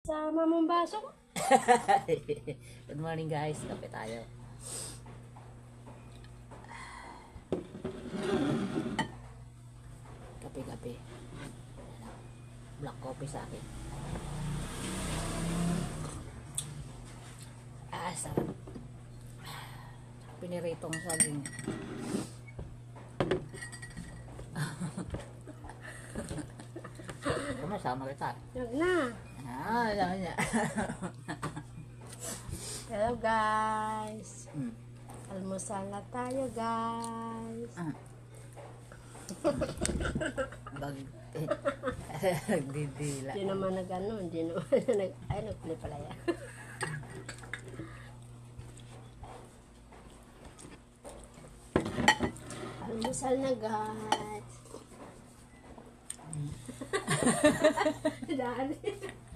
Sama mong baso ko. Good morning guys, kape tayo. Kape. Black coffee sa akin. Sarap. Piniritong saging. Sama kita. Huwag na. Yan niya. Hello guys. Almusal na tayo guys. Nagdidila. Hindi naman nag-ano. Hindi naman ay, nagpili pala yan. Almusal na guys. Daan.